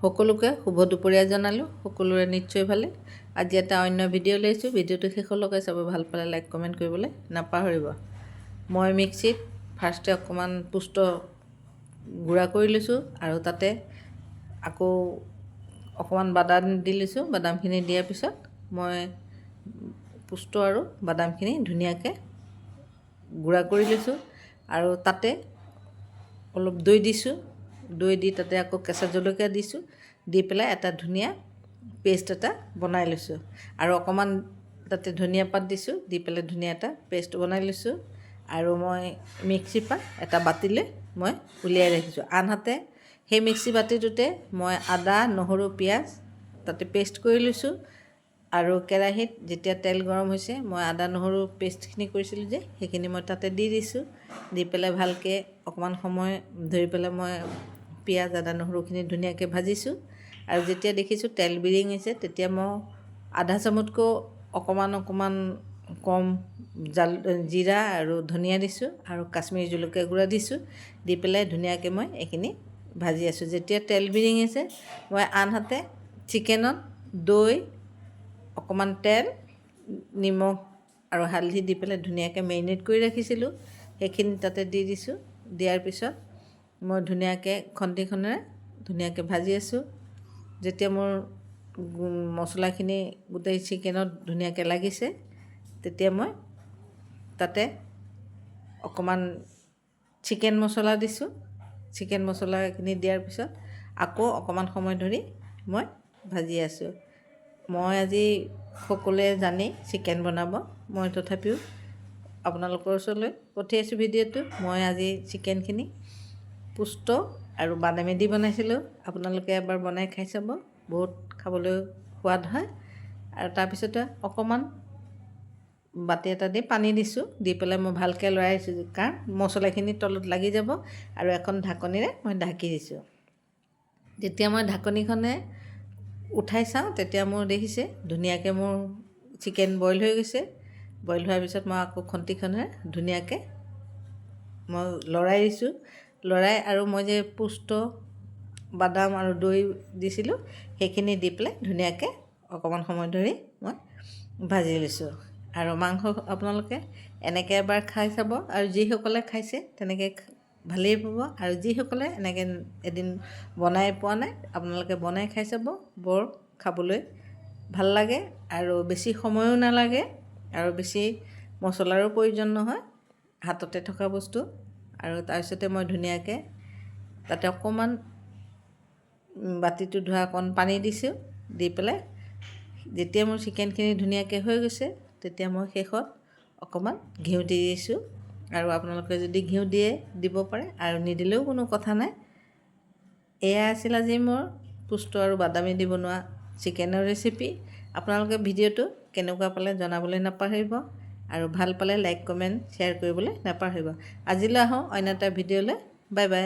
সকলোকে শুভ দুপৰীয়া জনালোঁ। সকলোৰে নিশ্চয় ভালে। আজি এটা অন্য ভিডিঅ' লৈছোঁ। ভিডিঅ'টো শেষলৈকে চাব, ভাল পালে লাইক কমেণ্ট কৰিবলৈ নাপাহৰিব। মই মিক্সিত ফাৰ্ষ্টে অকণমান পুষ্ট গুড়া কৰি লৈছোঁ আৰু তাতে আকৌ অকণমান বাদাম দি লৈছোঁ। বাদামখিনি দিয়াৰ পিছত মই পুষ্ট আৰু বাদামখিনি ধুনীয়াকৈ গুড়া কৰি লৈছোঁ আৰু তাতে অলপ দৈ দিছোঁ। দৈ দি তাতে আকৌ কেঁচা জলকীয়া দিছোঁ, দি পেলাই এটা ধুনীয়া পেষ্ট এটা বনাই লৈছোঁ আৰু অকণমান তাতে ধনিয়া পাত দিছোঁ, দি পেলাই ধুনীয়া এটা পেষ্ট বনাই লৈছোঁ আৰু মই মিক্সিৰ পৰা এটা বাতিলৈ মই উলিয়াই ৰাখিছোঁ। আনহাতে সেই মিক্সি বাতিটোতে মই আদা, নহৰু, পিঁয়াজ তাতে পেষ্ট কৰি লৈছোঁ আৰু কেৰাহীত যেতিয়া তেল গৰম হৈছে মই আদা নহৰু পেষ্টখিনি কৰিছিলোঁ যে সেইখিনি মই তাতে দি দিছোঁ। দি পেলাই ভালকৈ অকণমান সময় ধৰি পেলাই মই পিঁয়াজ আদা নহৰুখিনি ধুনীয়াকৈ ভাজিছোঁ আৰু যেতিয়া দেখিছোঁ তেল বিৰিঙিছে তেতিয়া মই আধা চামুচকৈ অকণমান কম জিৰা আৰু ধনিয়া দিছোঁ আৰু কাশ্মীৰী জলকীয়া গুড়া দিছোঁ। দি পেলাই ধুনীয়াকৈ মই এইখিনি ভাজি আছোঁ। যেতিয়া তেল বিৰিঙিছে মই আনহাতে চিকেনত দৈ, অকণমান তেল, নিমখ আৰু হালধি দি পেলাই ধুনীয়াকৈ মেৰিনেট কৰি ৰাখিছিলোঁ, সেইখিনি তাতে দি দিছোঁ। দিয়াৰ পিছত মই ধুনীয়াকৈ খন্তিখনেৰে ধুনীয়াকৈ ভাজি আছোঁ। যেতিয়া মোৰ মছলাখিনি গোটেই চিকেনত ধুনীয়াকৈ লাগিছে তেতিয়া মই তাতে অকণমান চিকেন মছলা দিছোঁ। চিকেন মছলাখিনি দিয়াৰ পিছত আকৌ অকণমান সময় ধৰি মই ভাজি আছোঁ। মই আজি সকলোৱে জানেই চিকেন বনাব, মই তথাপিও আপোনালোকৰ ওচৰলৈ পঠিয়াইছোঁ ভিডিঅ'টো। মই আজি চিকেনখিনি পুষ্ট আৰু বাদামেদি বনাইছিলোঁ। আপোনালোকে এবাৰ বনাই খাই চাব, বহুত খাবলৈ সোৱাদ হয়। আৰু তাৰপিছতে অকণমান বাতি এটা দি পানী দিছোঁ, দি পেলাই মই ভালকৈ লৰাইছোঁ কাৰণ মছলাখিনি তলত লাগি যাব আৰু এখন ঢাকনিৰে মই ঢাকি দিছোঁ। যেতিয়া মই ঢাকনিখনে উঠাই চাওঁ তেতিয়া মোৰ দেখিছে ধুনীয়াকৈ মোৰ চিকেন বইল হৈ গৈছে। বইল হোৱাৰ পিছত মই আকৌ খন্তিখনেৰে ধুনীয়াকৈ মই লৰাই দিছোঁ। লৰাই আৰু মই যে পুষ্ট বাদাম আৰু দৈ দিছিলোঁ সেইখিনি দি পেলাই ধুনীয়াকৈ অকণমান সময় ধৰি মই ভাজি লৈছোঁ। আৰু মাংস আপোনালোকে এনেকৈ এবাৰ খাই চাব আৰু যিসকলে খাইছে তেনেকৈ ভালেই পাব আৰু যিসকলে এনেকৈ এদিন বনাই পোৱা নাই আপোনালোকে বনাই খাই চাব, বৰ খাবলৈ ভাল লাগে আৰু বেছি সময়ো নালাগে আৰু বেছি মছলাৰো প্ৰয়োজন নহয়, হাততে থকা বস্তু। আৰু তাৰপিছতে মই ধুনীয়াকৈ তাতে অকণমান বাতিটো ধোৱা অকণ পানী দিছোঁ। দি পেলাই যেতিয়া মোৰ চিকেনখিনি ধুনীয়াকৈ হৈ গৈছে তেতিয়া মই শেষত অকণমান ঘিউ দি দিছোঁ আৰু আপোনালোকে যদি ঘিউ দিয়ে দিব পাৰে আৰু নিদিলেও কোনো কথা নাই। এয়া আছিল আজি মোৰ পুষ্ট আৰু বাদামেদি বনোৱা চিকেনৰ ৰেচিপি। আপোনালোকে ভিডিঅ'টো কেনেকুৱা পালে জনাবলৈ নাপাহৰিব আৰু ভাল পালে লাইক কমেণ্ট শ্বেয়াৰ কৰিবলৈ নাপাহৰিব। আজিলৈ আহোঁ অন্য এটা ভিডিঅ'লৈ। Bye bye.